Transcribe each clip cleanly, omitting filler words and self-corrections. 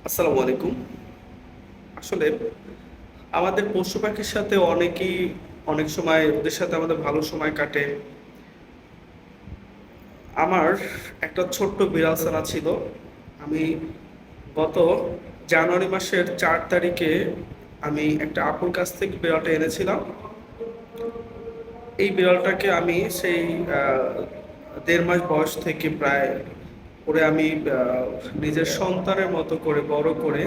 আসসালামু আলাইকুম। আসলে আমাদের পশু পাখির সাথে অনেকেই অনেক সময় ওদের সাথে আমাদের ভালো সময় কাটে। আমার একটা ছোট্ট বিড়াল ছানা ছিল। আমি গত জানুয়ারি মাসের ৪ তারিখে আমি একটা আপুর কাছ থেকে বিড়ালটা এনেছিলাম। এই বিড়ালটাকে আমি সেই ১.৫ মাস বয়স থেকে প্রায় ওরে আমি নিজের সন্তানের মতো করে বড় করে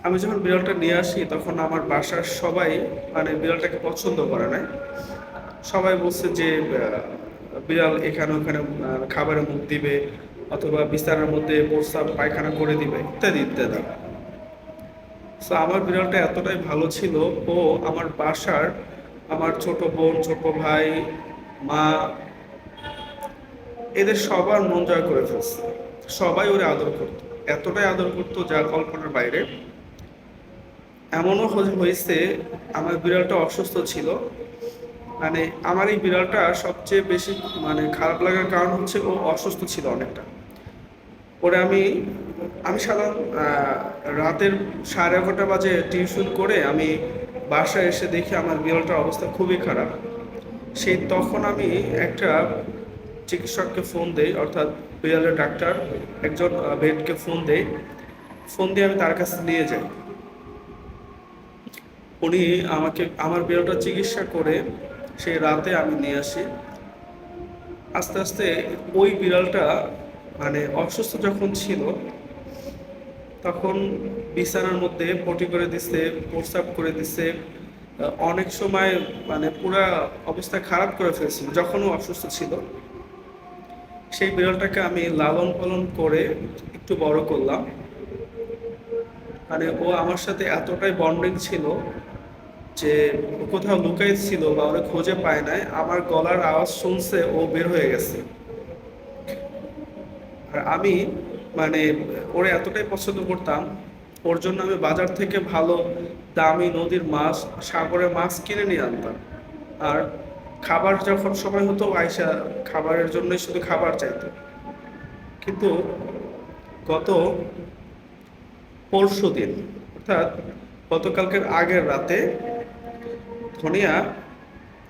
আমি যখন বিড়ালটা নিয়ে আসি তখন আমার বাসার সবাই মানে বিড়ালটাকে পছন্দ করে নাই। সবাই বলছে যে বিড়াল এখানে ওখানে খাবারে মুখ দিবে অথবা বিছানার মধ্যে প্রস্রাব পায়খানা করে দিবে ইত্যাদি ইত্যাদি। তো আমার বিড়ালটা এতটাই ভালো ছিল, ও আমার বাসার আমার ছোট বোন, ছোট ভাই, মা এদের সবার মন জয় করে ফেলছে। সবাই ওরে আদর করতো, এতটাই আদর করতো যা কল্পনার বাইরে। এমনও হয়েছে আমার বিড়ালটা অসুস্থ ছিল। মানে আমার এই বিড়ালটা সবচেয়ে বেশি মানে খারাপ লাগার কারণ হচ্ছে ও অসুস্থ ছিল অনেকটা। ওরে আমি আমি সাধারণ রাতের 11:30 বাজে টিউশন করে আমি বাসায় এসে দেখি আমার বিড়ালটার অবস্থা খুবই খারাপ। সেই তখন আমি একটা চিকিৎসককে ফোন দেই, অর্থাৎ বিড়ালের ডাক্তার একজন ভেটকে ফোন দেই। ফোন দিয়ে আমি তার কাছে নিয়ে যাই। উনি আমাকে আমার বিড়ালটা চিকিৎসা করে সেই রাতে আমি নিয়ে আসি। আস্তে আস্তে ওই বিড়ালটা মানে অসুস্থ যখন ছিল তখন বিছানার মধ্যে পটি করে দিছে, প্রস্রাব করে দিছে। অনেক সময় মানে পুরা অবস্থা খারাপ করে ফেলছিল যখন ও অসুস্থ ছিল। সেই বিড়ালটাকে আমি লালন পালন করে একটু বড় করলাম। মানে ও আমার সাথে এতটাই বন্ডিং ছিল যে ও কোথাও লুকাই ছিল বা ওরা খুঁজে পায় নাই, আমার গলার আওয়াজ শুনছে ও বের হয়ে গেছে। আর আমি মানে ওরে এতটাই পছন্দ করতাম, ওর জন্য আমি বাজার থেকে ভালো দামি নদীর মাছ, সাগরের মাছ কিনে নিয়ে আনতাম। আর খাবার যখন সময় হতো আয়সা খাবারের জন্যই শুধু খাবার চাইতো। কিন্তু গত পরশু দিন, অর্থাৎ গতকালকের আগের রাতে ধনিয়া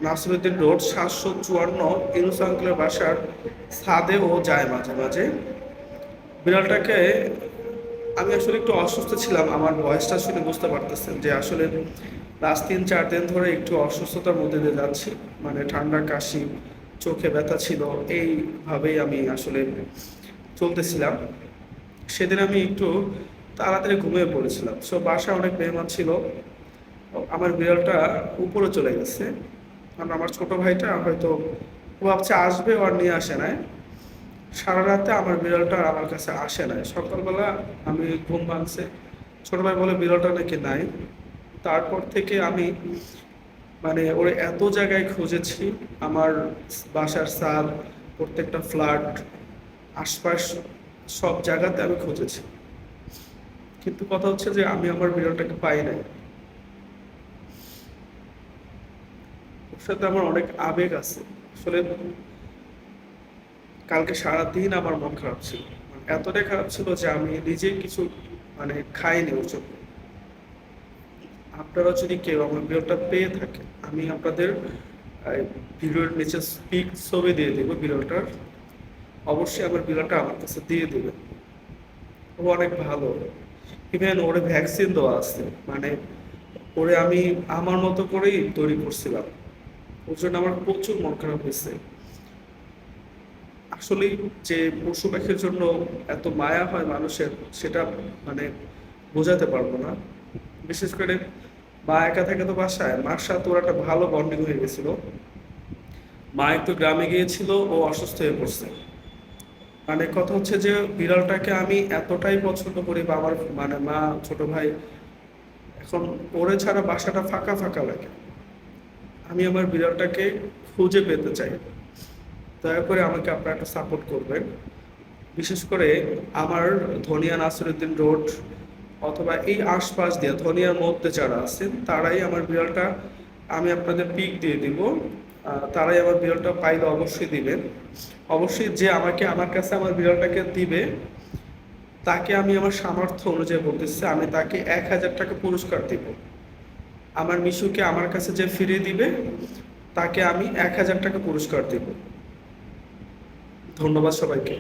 নাসিরুদ্দিন রোড ৭৫৪ ইনুস আঙ্কেলের বাসার ছাদে ও যায় মাঝে মাঝে। বিড়ালটাকে আমি আসলে একটু অসুস্থ ছিলাম, আমার ভয়েসটা শুনে বুঝতে পারতেছেন যে আসলে লাস্ট ৩-৪ দিন ধরে একটু অসুস্থতার মধ্যে দিয়ে যাচ্ছি। মানে ঠান্ডা, কাশি, চোখে ব্যথা ছিল, এইভাবেই আমি আসলে চলতেছিলাম। সেদিন আমি একটু তাড়াতাড়ি ঘুমিয়ে পড়েছিলাম। সো বাসায় অনেক মেহমান ছিল। আমার বিড়ালটা উপরে চলে গেছে, কারণ আমার ছোট ভাইটা হয়তো ও ভাবছে আসবে, আর নিয়ে আসে নাই। সারা রাতে আমার বিড়ালটা আর আমার কাছে আসে নাই। সকালবেলা আমি ঘুম ভাঙছে, ছোট ভাই বলে বিড়ালটা নাকি নাই। তারপর থেকে আমি মানে ওরে এত জায়গায় খুঁজেছি, আমার বাসার ছাদ, প্রত্যেকটা ফ্ল্যাট, আশপাশ সব জায়গাতে আমি খুঁজেছি। কিন্তু কথা হচ্ছে যে আমি আমার বিড়ালটাকে পাই নাই। ওর সাথে আমার অনেক আবেগ আছে। আসলে কালকে সারাদিন আমার মন খারাপ ছিল, মানে এতটাই খারাপ ছিল যে আমি নিজেই কিছু মানে খাইনি ওর জন্য। আপনারা যদি কেউ আমার বিড়ালটা পেয়ে থাকেন, আমি আপনাদের ভিডিওর নিচে পিক ছবি দিয়ে দেবো বিড়ালটার। অবশ্যই আমার বিড়ালটা আমার কাছে দিয়ে দেবে। ও অনেক ভালো। ইভেন ওরে ভ্যাকসিন দেওয়া আছে, মানে ওরে আমি আমার মতো করেই তৈরি করছিলাম। ওর জন্য আমার প্রচুর মন খারাপ হয়েছে। আসলে যে পশু পাখির জন্য এত মায়া হয় মানুষের, সেটা মানে বোঝাতে পারবো না। বিশেষ করে মা একা থাকে তো বাসায়, মার সাথে ওর একটা ভালো বন্ডিং হয়ে গেছিল। মা একটু গ্রামে গিয়েছিল, ও অসুস্থ হয়ে পড়ছে। মানে কথা হচ্ছে যে বিড়ালটাকে আমি এতটাই পছন্দ করি, বা আমার মানে মা, ছোট ভাই, এখন ওরে ছাড়া বাসাটা ফাঁকা ফাঁকা লাগে। আমি আমার বিড়ালটাকে খুঁজে পেতে চাই। দয়া করে আমাকে আপনারা একটা সাপোর্ট করবেন। বিশেষ করে আমার ধনিয়া নাসিরুদ্দিন রোড অথবা এই আশপাশ দিয়ে ধনিয়ার মধ্যে যারা আছেন তারাই আমার বিড়ালটা, আমি আপনাদের পিক দিয়ে দিব। তারাই আমার বিড়ালটা পাইলে অবশ্যই দিবেন। অবশ্যই যে আমাকে আমার কাছে আমার বিড়ালটাকে দিবে তাকে আমি আমার সামর্থ্য অনুযায়ী বলতেছি, আমি তাকে 1,000 টাকা পুরস্কার দিব। আমার মিশুকে আমার কাছে যে ফিরিয়ে দিবে তাকে আমি 1,000 টাকা পুরস্কার দিব। ধন্যবাদ সবাইকে।